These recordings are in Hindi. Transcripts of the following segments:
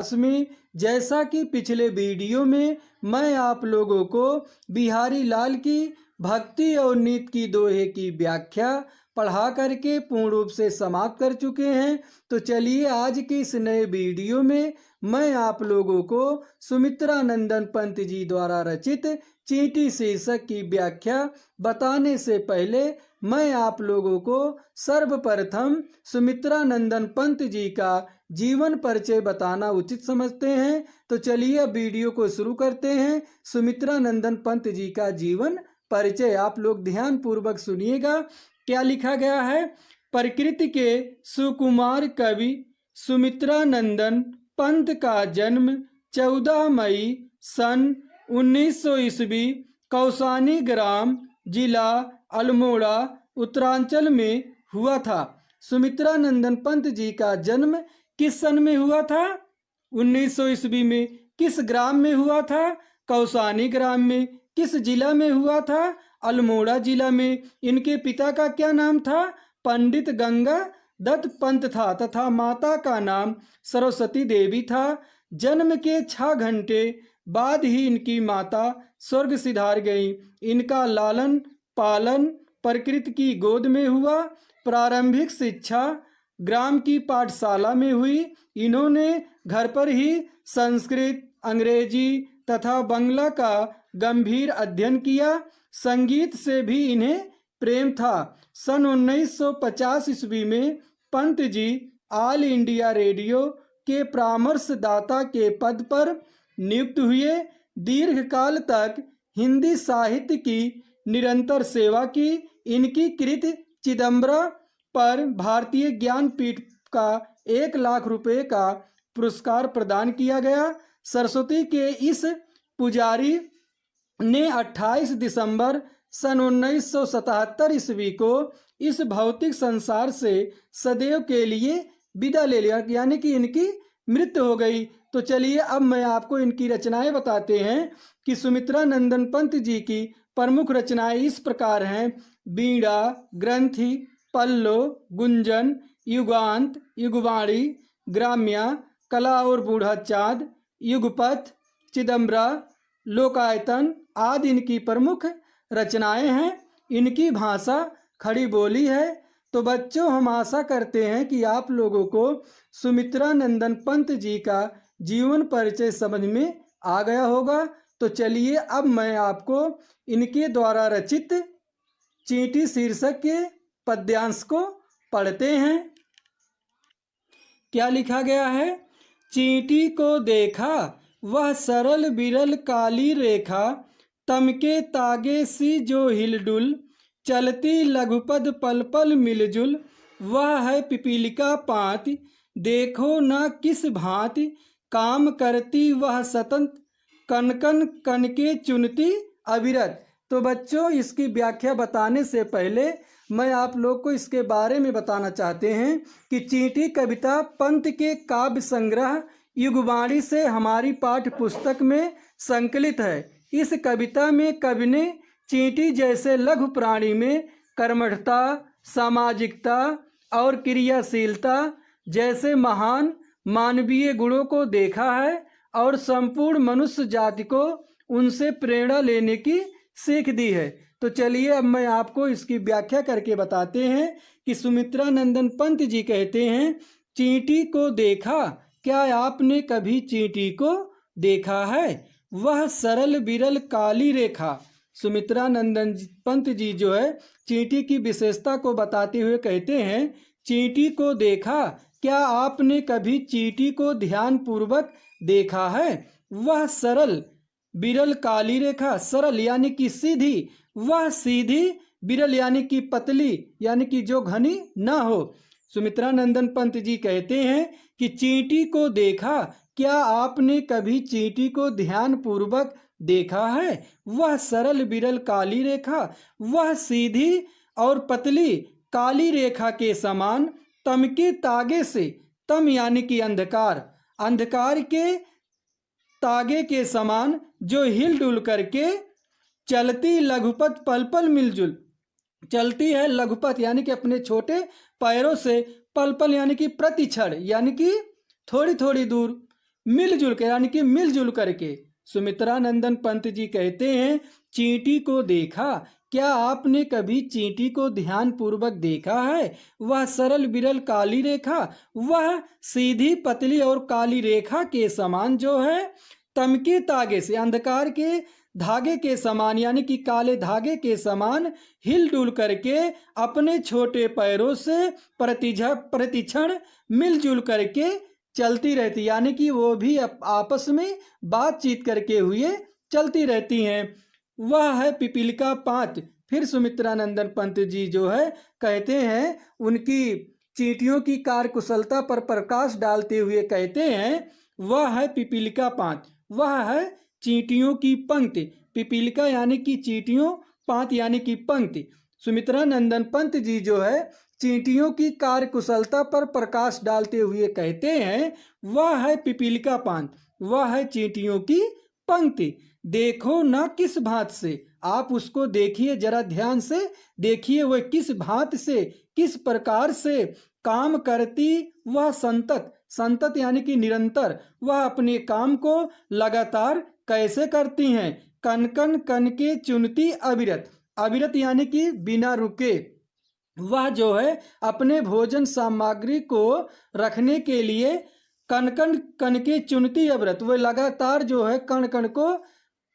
में जैसा कि पिछले वीडियो में मैं आप लोगों को बिहारी लाल की भक्ति और नीति की दोहे की व्याख्या पढ़ा करके पूर्ण रूप से समाप्त कर चुके हैं। तो चलिए आज के इस नए वीडियो में मैं आप लोगों को सुमित्रा नंदन पंत जी द्वारा रचित चींटी शीर्षक की व्याख्या बताने से पहले मैं आप लोगों को सर्वप्रथम सुमित्रा नंदन पंत जी का जीवन परिचय बताना उचित समझते हैं। तो चलिए अब वीडियो को शुरू करते हैं। सुमित्रा नंदन पंत जी का जीवन परिचय आप लोग ध्यान पूर्वक सुनिएगा। क्या लिखा गया है? प्रकृति के सुकुमार कवि सुमित्रा नंदन पंत का जन्म 14 मई सन 1900 ईस्वी कौसानी ग्राम जिला अल्मोड़ा उत्तरांचल में हुआ था। सुमित्रा नंदन पंत जी का जन्म किस सन में हुआ था? 1900 ईस्वी में। किस ग्राम में हुआ था? कौसानी ग्राम में। किस जिला में हुआ था? अल्मोड़ा जिला में। इनके पिता का क्या नाम था? पंडित गंगा दत्त पंत था तथा माता का नाम सरस्वती देवी था। जन्म के 6 घंटे बाद ही इनकी माता स्वर्ग सिधार गई। इनका लालन पालन प्रकृति की गोद में हुआ। प्रारंभिक शिक्षा ग्राम की पाठशाला में हुई। इन्होंने घर पर ही संस्कृत, अंग्रेजी तथा बंगला का गंभीर अध्ययन किया। संगीत से भी इन्हें प्रेम था। सन 1950 ईस्वी में Pant ji all India radio के परामर्शदाता के पद पर नियुक्त हुए। दीर्घकाल तक हिंदी साहित्य की निरंतर सेवा की। इनकी कृति चिदम्बरा पर भारतीय ज्ञानपीठ का 1 लाख रुपए का पुरस्कार प्रदान किया गया। सरस्वती के इस पुजारी ने 28 दिसंबर सन 1977 ईस्वी को इस भौतिक संसार से सदैव के लिए विदा ले लिया, यानी कि इनकी मृत्यु हो गई। तो चलिए अब मैं आपको इनकी रचनाएं बताते हैं कि सुमित्रा नंदन पंत जी की प्रमुख रचनाएं इस प्रकार हैं। बीड़ा, ग्रंथि, पल्लव, गुंजन, युगांत, युगवाणी, ग्राम्या, कला और बूढ़ा चाँद, युगपथ, चिदम्बरा, लोकायतन आदि इनकी प्रमुख रचनाएं हैं। इनकी भाषा खड़ी बोली है। तो बच्चों, हम आशा करते हैं कि आप लोगों को सुमित्रा नंदन पंत जी का जीवन परिचय समझ में आ गया होगा। तो चलिए अब मैं आपको इनके द्वारा रचित चींटी शीर्षक के पद्यांश को पढ़ते हैं। क्या लिखा गया है? चींटी को देखा वह सरल बिरल काली रेखा, तमके तागे सी जो हिलडुल, चलती लघुपद पल पल मिलजुल, वह है पिपीलिका पाती, देखो न किस भांति, काम करती वह सतत, कनकन कनके चुनती अविरत। तो बच्चों, इसकी व्याख्या बताने से पहले मैं आप लोग को इसके बारे में बताना चाहते हैं कि चींटी कविता पंत के काव्य संग्रह युगवाणी से हमारी पाठ्य पुस्तक में संकलित है। इस कविता में कवि ने चींटी जैसे लघु प्राणी में कर्मठता, सामाजिकता और क्रियाशीलता जैसे महान मानवीय गुणों को देखा है और संपूर्ण मनुष्य जाति को उनसे प्रेरणा लेने की सीख दी है। तो चलिए अब मैं आपको इसकी व्याख्या करके बताते हैं कि सुमित्रा नंदन पंत जी कहते हैं, चींटी को देखा। क्या आपने कभी चींटी को देखा है? वह सरल बिरल काली रेखा। सुमित्रा नंदन पंत जी जो है चींटी की विशेषता को बताते हुए कहते हैं, चींटी को देखा। क्या आपने कभी चींटी को ध्यान पूर्वक देखा है? वह सरल बिरल काली रेखा, सरल यानी कि सीधी, वह सीधी, बिरल यानी कि पतली, यानी कि जो घनी ना हो। सुमित्रा नंदन पंत जी कहते हैं कि चींटी को देखा। क्या आपने कभी चींटी को ध्यान पूर्वक देखा है? वह सरल बिरल काली रेखा, वह सीधी और पतली काली रेखा के समान, तमके तागे से, तम यानी कि अंधकार, अंधकार के तागे के समान जो हिलडुल करके चलती लघुपथ पल पल मिलजुल, चलती है लघुपथ यानी कि अपने छोटे पैरों से, पल पल यानी कि प्रति क्षण यानी कि थोड़ी थोड़ी दूर, मिलजुल कर यानी कि मिलजुल करके। सुमित्रा नंदन पंत जी कहते हैं, चींटी को देखा, क्या आपने कभी चींटी को ध्यान पूर्वक देखा है? वह सरल बिरल काली रेखा, वह सीधी पतली और काली रेखा के समान जो है तमके तागे से, अंधकार के धागे के समान यानी कि काले धागे के समान हिलडुल करके अपने छोटे पैरों से प्रतिक्षण मिलजुल करके चलती रहती, यानी कि वो भी आपस में बातचीत करके हुए चलती रहती हैं। वह है पिपीलिका पात। फिर सुमित्रा नंदन पंत जी जो है कहते हैं, उनकी चींटियों की कार्यकुशलता पर प्रकाश डालते हुए कहते हैं, वह है पिपीलिका पात, वह है चींटियों की पंक्ति। पिपीलिका यानी कि चींटियों, पात यानी कि पंक्ति। सुमित्रा नंदन पंत जी जो है चींटियों की कार्यकुशलता पर प्रकाश डालते हुए कहते हैं, वह है पिपीलिका पात, वह है चींटियों की पंक्ति। देखो ना किस भांति से, आप उसको देखिए, जरा ध्यान से देखिए, वह किस भांति से, किस प्रकार से काम करती वह संतत, संतत यानी कि निरंतर, वह अपने काम को लगातार कैसे करती हैं। कन कन कन के चुनती अविरत, अविरत यानी कि बिना रुके, वह जो है अपने भोजन सामग्री को रखने के लिए कन कन कन के चुनती अविरत, वह लगातार जो है कण कण को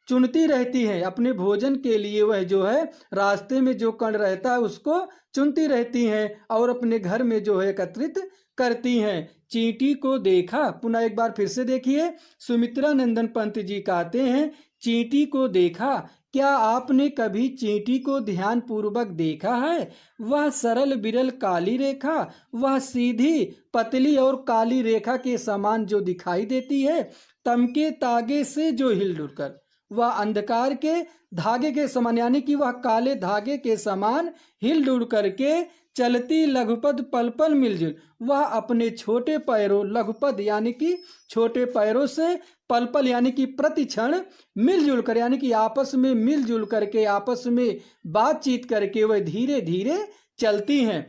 चुनती रहती है अपने भोजन के लिए। वह जो है रास्ते में जो कण रहता है उसको चुनती रहती हैं और अपने घर में जो है एकत्रित करती हैं। चींटी को देखा, पुनः एक बार फिर से देखिए, सुमित्रा नंदन पंत जी कहते हैं, चींटी को देखा, क्या आपने कभी चींटी को ध्यान पूर्वक देखा है? वह सरल बिरल काली रेखा, वह सीधी पतली और काली रेखा के समान जो दिखाई देती है, तमके तागे से जो हिलडुल कर, वह अंधकार के धागे के समान यानी कि वह काले धागे के समान हिलडुल करके चलती लघुपद पल पल मिलजुल, वह अपने छोटे पैरों, लघुपद यानी कि छोटे पैरों से, पल पल यानी कि प्रतिक्षण मिलजुल कर, यानी कि आपस में मिलजुल करके, आपस में बातचीत करके वह धीरे धीरे चलती हैं।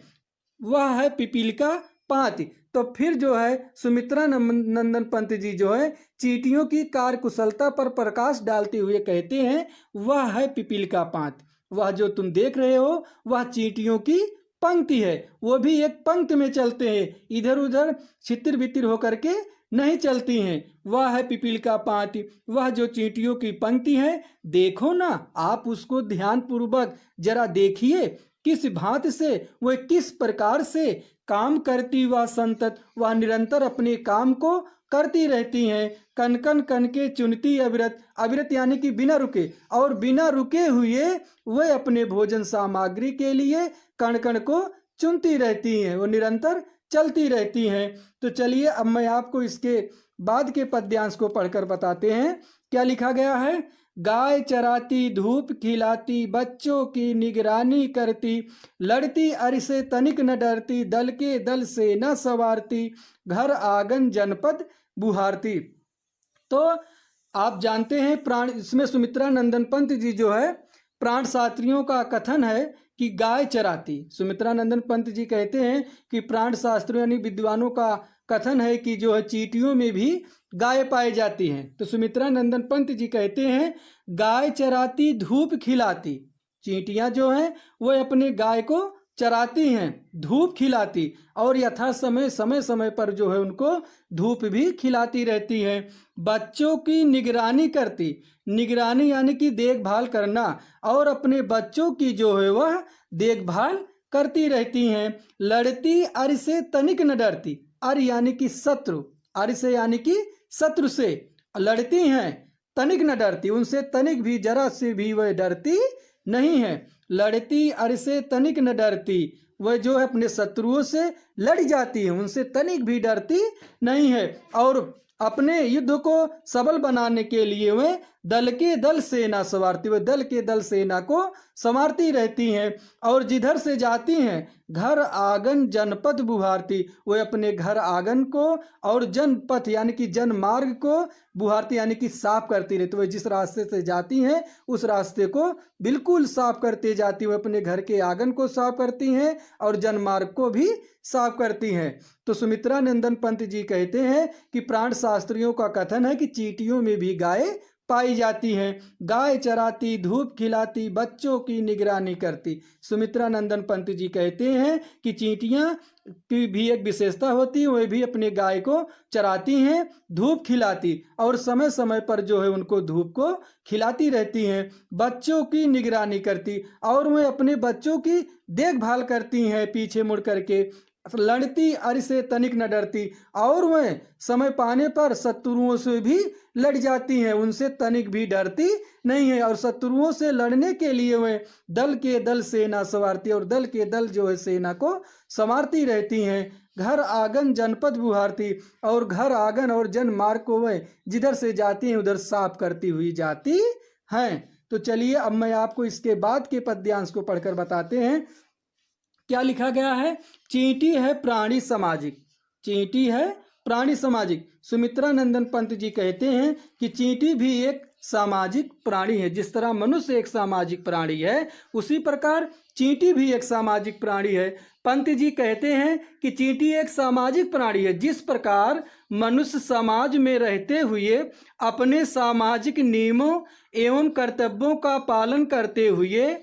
वह है पिपीलिका पात। तो फिर जो है सुमित्रा नंदन पंत जी जो है चींटियों की कार्यकुशलता पर प्रकाश डालते हुए कहते हैं, वह है पिपीलिका पात, वह जो तुम देख रहे हो वह चींटियों की पंक्ति है। वो भी एक पंक्ति में चलते हैं, इधर उधर छितिर बितिर होकर के नहीं चलती हैं। वह है पिपीलिका पात, वह जो चींटियों की पंक्ति है। देखो ना, आप उसको ध्यान पूर्वक जरा देखिए, किस भांति से, वह किस प्रकार से काम करती वह संतत, वह निरंतर अपने काम को करती रहती हैं। कन कन कन के चुनती अविरत, अविरत यानी कि बिना रुके, और बिना रुके हुए वह अपने भोजन सामग्री के लिए कण कण को चुनती रहती हैं, वो निरंतर चलती रहती हैं। तो चलिए अब मैं आपको इसके बाद के पद्यांश को पढ़कर बताते हैं क्या लिखा गया है। गाय चराती, धूप खिलाती, बच्चों की निगरानी करती, लड़ती अरि से तनिक न डरती, दल के दल से न सवारती, घर आंगन जनपद बुहारती। तो आप जानते हैं प्राण, इसमें सुमित्रा नंदन पंत जी जो है प्राण शास्त्रियों का कथन है कि गाय चराती। सुमित्रा नंदन पंत जी कहते हैं कि प्राण शास्त्रियों यानी विद्वानों का कथन है कि जो है चींटियों में भी गाय पाई जाती हैं। तो सुमित्रा नंदन पंत जी कहते हैं, गाय चराती, धूप खिलाती, चींटियां जो हैं वो अपने गाय को चराती हैं, धूप खिलाती, और यथा समय समय समय पर जो है उनको धूप भी खिलाती रहती हैं। बच्चों की निगरानी करती, निगरानी यानी कि देखभाल करना, और अपने बच्चों की जो है वह देखभाल करती रहती हैं। लड़ती अरि से तनिक न डरती, अरि यानी कि शत्रु, अरि से यानी कि शत्रु से लड़ती हैं, तनिक न डरती, उनसे तनिक भी जरा से भी वह डरती नहीं है। लड़ती अरि से तनिक न डरती, वह जो है अपने शत्रुओं से लड़ जाती है, उनसे तनिक भी डरती नहीं है। और अपने युद्ध को सबल बनाने के लिए वह दल के दल सेना संवारती, वह दल के दल सेना को संवारती रहती हैं। और जिधर से जाती हैं घर आंगन जनपद बुहारती, वह अपने घर आंगन को और जनपथ यानी कि जनमार्ग को बुहारती यानी कि साफ करती रहती। वह जिस रास्ते से जाती हैं उस रास्ते को बिल्कुल साफ करते जाती, वह अपने घर के आंगन को साफ करती हैं और जनमार्ग को भी साफ करती हैं। तो सुमित्रा नंदन पंत जी कहते हैं कि प्राण शास्त्रियों का कथन है कि चींटियों में भी गाय पाई जाती हैं। गाय चराती, धूप खिलाती, बच्चों की निगरानी करती। सुमित्रा नंदन पंत जी कहते हैं कि चींटियां की भी एक विशेषता होती है, वह भी अपने गाय को चराती हैं, धूप खिलाती और समय समय पर जो है उनको धूप को खिलाती रहती हैं, बच्चों की निगरानी करती और वह अपने बच्चों की देखभाल करती हैं पीछे मुड़ करके, लड़ती अरि से तनिक न डरती और वह समय पाने पर शत्रुओं से भी लड़ जाती हैं, उनसे तनिक भी डरती नहीं है। और शत्रुओं से लड़ने के लिए वह दल के दल सेना संवारती और दल के दल जो है सेना को संवारती रहती हैं। घर आंगन जनपद बुहारती और घर आंगन और जनमार्ग को वह जिधर से जाती हैं उधर साफ करती हुई जाती हैं। तो चलिए अब मैं आपको इसके बाद के पद्यांश को पढ़कर बताते हैं क्या लिखा गया है। चींटी है प्राणी सामाजिक, चींटी है प्राणी सामाजिक। सुमित्रा नंदन पंत जी कहते हैं कि चींटी भी एक सामाजिक प्राणी है। जिस तरह मनुष्य एक सामाजिक प्राणी है उसी प्रकार चींटी भी एक सामाजिक प्राणी है। पंत जी कहते हैं कि चींटी एक सामाजिक प्राणी है। जिस प्रकार मनुष्य समाज में रहते हुए अपने सामाजिक नियमों एवं कर्तव्यों का पालन करते हुए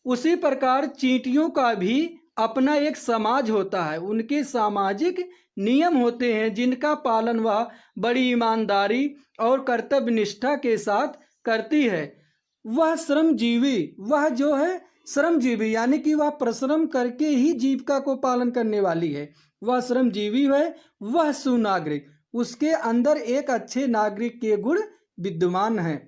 उसी प्रकार चींटियों का भी अपना एक समाज होता है, उनके सामाजिक नियम होते हैं जिनका पालन वह बड़ी ईमानदारी और कर्तव्य निष्ठा के साथ करती है। वह श्रमजीवी, वह जो है श्रमजीवी यानी कि वह परिश्रम करके ही जीविका को पालन करने वाली है, वह श्रमजीवी है। वह सुनागरिक, उसके अंदर एक अच्छे नागरिक के गुण विद्यमान हैं।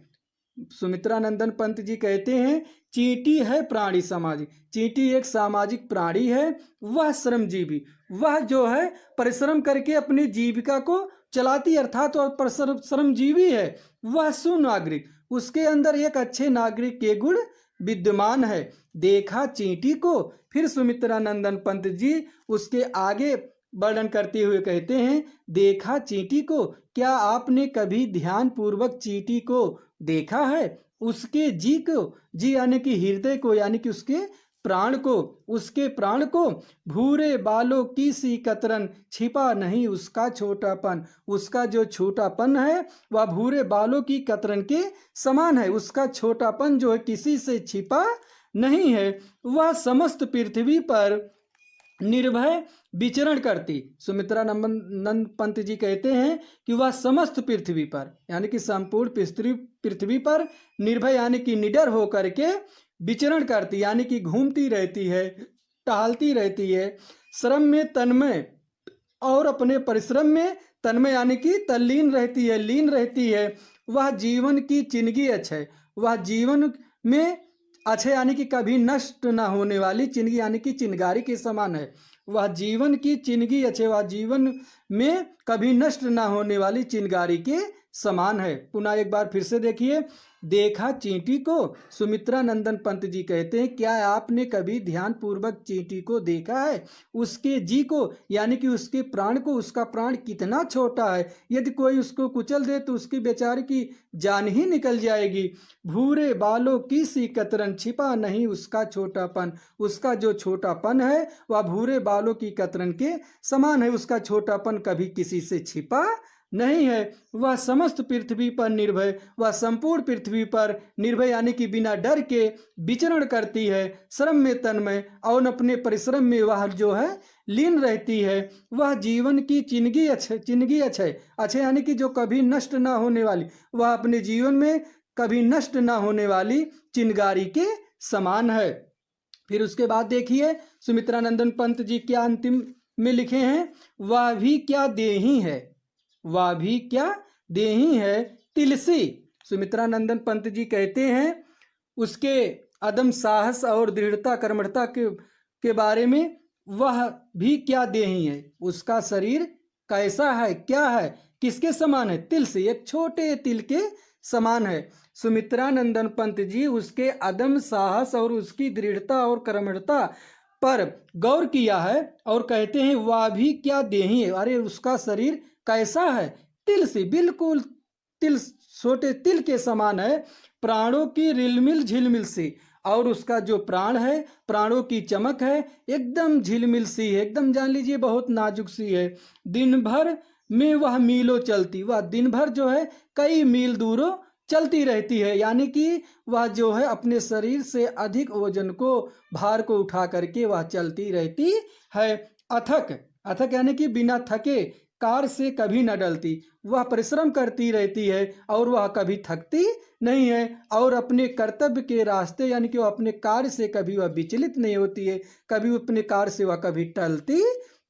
सुमित्रा नंदन पंत जी कहते हैं चींटी है प्राणी सामाजिक, चींटी एक सामाजिक प्राणी है। वह श्रमजीवी, वह जो है परिश्रम करके अपनी जीविका को चलाती अर्थात वह श्रमजीवी है। वह सुनागरिक, उसके अंदर एक अच्छे नागरिक के गुण विद्यमान है। देखा चींटी को, फिर सुमित्रा नंदन पंत जी उसके आगे वर्णन करते हुए कहते हैं देखा चींटी को, क्या आपने कभी ध्यान पूर्वक चींटी को देखा है। उसके जी को, जी यानी कि हृदय को यानी कि उसके प्राण को, उसके प्राण को भूरे बालों की सी कतरन छिपा नहीं उसका छोटापन। उसका जो छोटापन है वह भूरे बालों की कतरन के समान है, उसका छोटापन जो है किसी से छिपा नहीं है। वह समस्त पृथ्वी पर निर्भय विचरण करती। सुमित्रा नंदन पंत जी कहते हैं कि वह समस्त पृथ्वी पर यानी कि संपूर्ण पृथ्वी पर निर्भय यानी कि निडर होकर के विचरण करती यानी कि घूमती रहती है, टहलती रहती है। श्रम में तन्मय और अपने परिश्रम में तन्मय यानी कि तल्लीन रहती है, लीन रहती है। वह जीवन की चिंगी अक्षय, वह जीवन में अक्षय यानी कि कभी नष्ट न होने वाली चिंगी यानी कि चिंगारी के समान है। वह जीवन की चिंगी अक्षय, वह जीवन में कभी नष्ट न होने वाली चिंगारी के समान है। पुनः एक बार फिर से देखिए देखा चींटी को। सुमित्रा नंदन पंत जी कहते हैं क्या आपने कभी ध्यान पूर्वक चींटी को देखा है। उसके जी को यानी कि उसके प्राण को, उसका प्राण कितना छोटा है, यदि कोई उसको कुचल दे तो उसकी बेचारे की जान ही निकल जाएगी। भूरे बालों की सी कतरन छिपा नहीं उसका छोटापन, उसका जो छोटापन है वह भूरे बालों की कतरन के समान है, उसका छोटापन कभी किसी से छिपा नहीं है। वह समस्त पृथ्वी पर निर्भय, वह संपूर्ण पृथ्वी पर निर्भय यानी कि बिना डर के विचरण करती है। श्रम में तन्मय और अपने परिश्रम में वह जो है लीन रहती है। वह जीवन की चिंगी अक्षय अक्षय यानी कि जो कभी नष्ट ना होने वाली, वह अपने जीवन में कभी नष्ट ना होने वाली चिंगारी के समान है। फिर उसके बाद देखिए सुमित्रा नंदन पंत जी क्या अंतिम में लिखे हैं, वह भी क्या देही है, वह भी क्या देही है तिलसी। सुमित्रा नंदन पंत जी कहते हैं उसके अदम साहस और दृढ़ता कर्मठता के बारे में, वह भी क्या देही है, उसका शरीर कैसा है, क्या है, किसके समान है, तिल से, एक छोटे तिल के समान है। सुमित्रा नंदन पंत जी उसके अदम साहस और उसकी दृढ़ता और कर्मठता पर गौर किया है और कहते हैं वह भी क्या देही है। अरे उसका शरीर कैसा है, तिल से बिल्कुल तिल, छोटे तिल के समान है, प्राणों की रिलमिल झिलमिल सी। और उसका जो प्राण है, प्राणों की चमक है, एकदम झिलमिल सी है, एकदम जान लीजिए बहुत नाजुक सी है। दिन भर में वह मीलों चलती, वह दिन भर जो है कई मील दूरों चलती रहती है, यानी कि वह जो है अपने शरीर से अधिक वजन को, भार को उठा करके वह चलती रहती है। अथक, अथक यानी कि बिना थके, कार से कभी न डलती, वह परिश्रम करती रहती है और वह कभी थकती नहीं है और अपने कर्तव्य के रास्ते यानी कि वह अपने कार्य से कभी वह विचलित नहीं होती है, कभी अपने कार्य से वह कभी टलती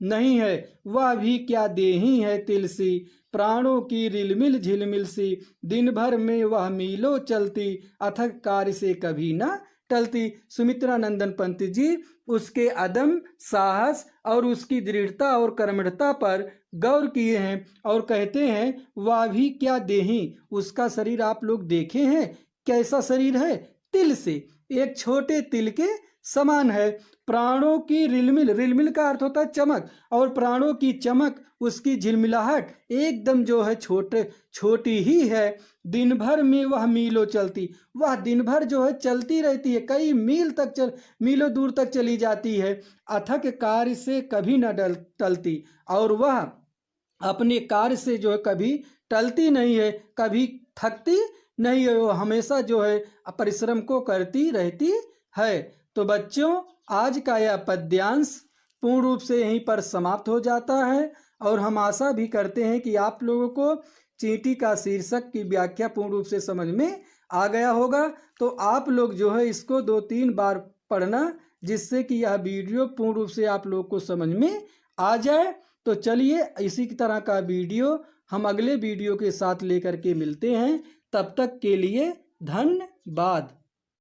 नहीं है। वह भी क्या देही है तिल सी, प्राणों की रिलमिल झिलमिल सी, दिन भर में वह मीलों चलती, अथक कार्य से कभी न टलती। सुमित्रा नंदन पंत जी उसके अदम साहस और उसकी दृढ़ता और कर्मठता पर गौर किए हैं और कहते हैं वह भी क्या देही, उसका शरीर आप लोग देखे हैं कैसा शरीर है, तिल से, एक छोटे तिल के समान है। प्राणों की रिलमिल, रिलमिल का अर्थ होता है चमक, और प्राणों की चमक, उसकी झिलमिलाहट एकदम जो है छोटी ही है। दिन भर में वह मीलों चलती, वह दिन भर जो है चलती रहती है, कई मील तक मीलों दूर तक चली जाती है। अथक कार्य से कभी न टलती, और वह अपने कार्य से जो है कभी टलती नहीं है, कभी थकती नहीं है, वो हमेशा जो है परिश्रम को करती रहती है। तो बच्चों आज का यह पद्यांश पूर्ण रूप से यहीं पर समाप्त हो जाता है और हम आशा भी करते हैं कि आप लोगों को चींटी का शीर्षक की व्याख्या पूर्ण रूप से समझ में आ गया होगा। तो आप लोग जो है इसको 2-3 बार पढ़ना, जिससे कि यह वीडियो पूर्ण रूप से आप लोग को समझ में आ जाए। तो चलिए इसी तरह का वीडियो हम अगले वीडियो के साथ लेकर के मिलते हैं, तब तक के लिए धन्यवाद।